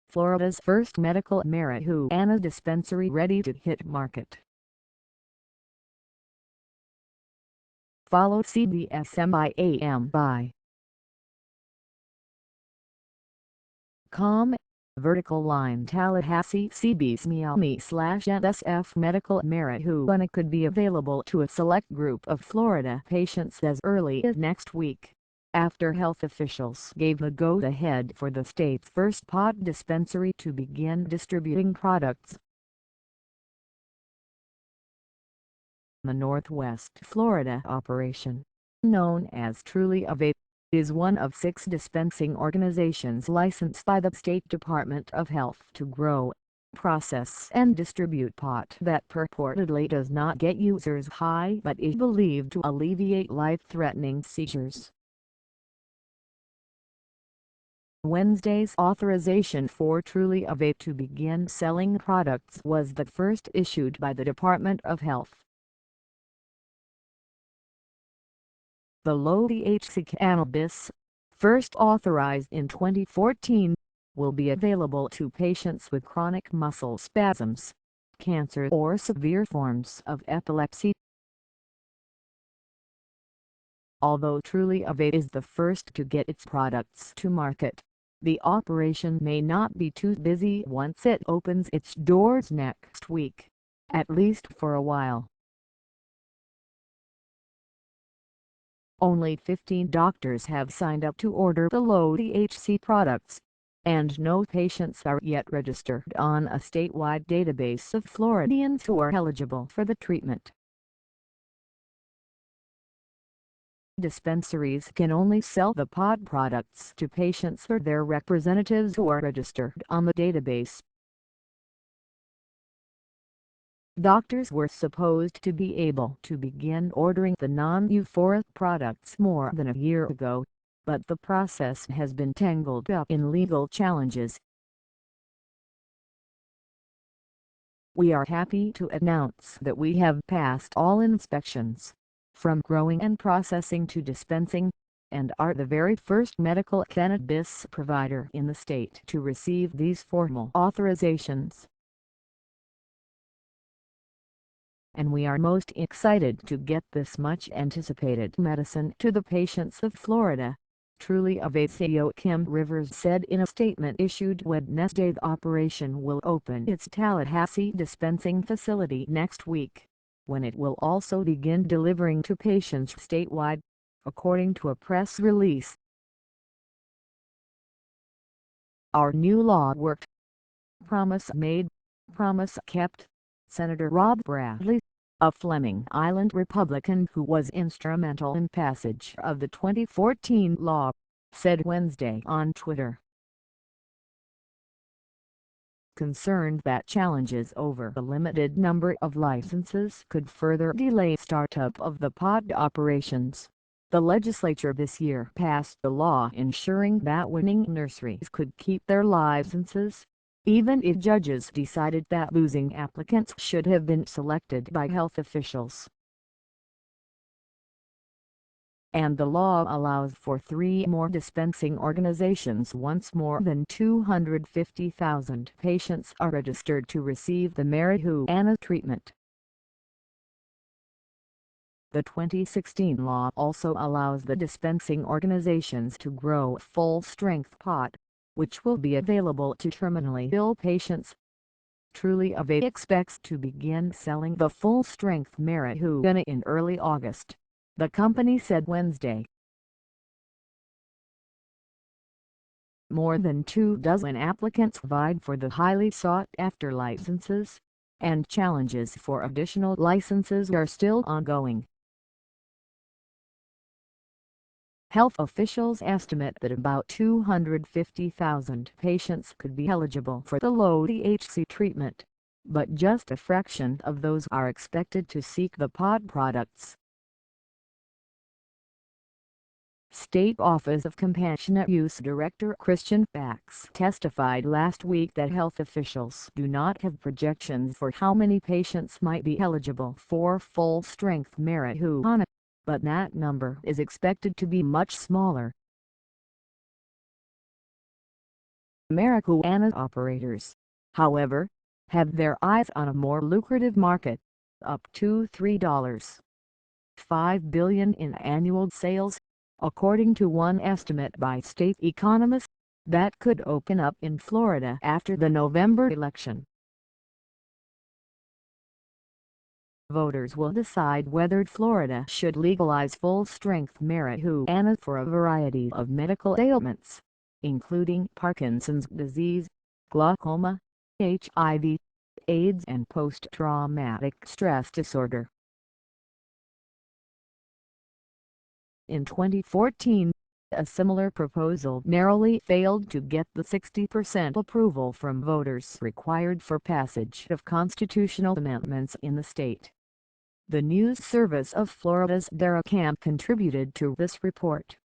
Florida's first medical marijuana dispensary ready to hit market. Follow CBSMIAM by com, vertical line Tallahassee CBSMIAMI/NSF medical marijuana could be available to a select group of Florida patients as early as next week, after health officials gave the go-ahead for the state's first pot dispensary to begin distributing products. The Northwest Florida operation, known as Truly a Vape, is one of 6 dispensing organizations licensed by the State Department of Health to grow, process and distribute pot that purportedly does not get users high but is believed to alleviate life-threatening seizures. Wednesday's authorization for Truly a Vape to begin selling products was the first issued by the Department of Health. The low-thc cannabis, first authorized in 2014, will be available to patients with chronic muscle spasms, cancer or severe forms of epilepsy. Although Truly a Vape is the first to get its products to market, the operation may not be too busy once it opens its doors next week, at least for a while. Only 15 doctors have signed up to order the low-thc products, and no patients are yet registered on a statewide database of Floridians who are eligible for the treatment. Dispensaries can only sell the pod products to patients or their representatives who are registered on the database. Doctors were supposed to be able to begin ordering the non-euphoric products more than a year ago, but the process has been tangled up in legal challenges. We are happy to announce that we have passed all inspections, from growing and processing to dispensing, and are the very first medical cannabis provider in the state to receive these formal authorizations. And we are most excited to get this much-anticipated medicine to the patients of Florida, Truly a Vape CEO Kim Rivers said in a statement issued Wednesday. The operation will open its Tallahassee dispensing facility next week, when it will also begin delivering to patients statewide, according to a press release. Our new law worked. Promise made, promise kept, Senator Rob Bradley, a Fleming Island Republican who was instrumental in passage of the 2014 law, said Wednesday on Twitter. Concerned that challenges over the limited number of licenses could further delay startup of the pod operations, the legislature this year passed a law ensuring that winning nurseries could keep their licenses, even if judges decided that losing applicants should have been selected by health officials. And the law allows for 3 more dispensing organizations once more than 250,000 patients are registered to receive the marijuana treatment. The 2016 law also allows the dispensing organizations to grow full-strength pot, which will be available to terminally ill patients. Truly a Vape expects to begin selling the full-strength marijuana in early August, the company said Wednesday. More than 24 applicants vied for the highly sought-after licenses, and challenges for additional licenses are still ongoing. Health officials estimate that about 250,000 patients could be eligible for the low-thc treatment, but just a fraction of those are expected to seek the pod products. State Office of Compassionate Use Director Christian Bax testified last week that health officials do not have projections for how many patients might be eligible for full-strength marijuana, but that number is expected to be much smaller. Marijuana operators, however, have their eyes on a more lucrative market, up to $3.5 billion in annual sales, according to one estimate by state economists, that could open up in Florida after the November election. Voters will decide whether Florida should legalize full-strength marijuana for a variety of medical ailments, including Parkinson's disease, glaucoma, HIV, AIDS and post-traumatic stress disorder. In 2014, a similar proposal narrowly failed to get the 60% approval from voters required for passage of constitutional amendments in the state. The news service of Florida's Camp contributed to this report.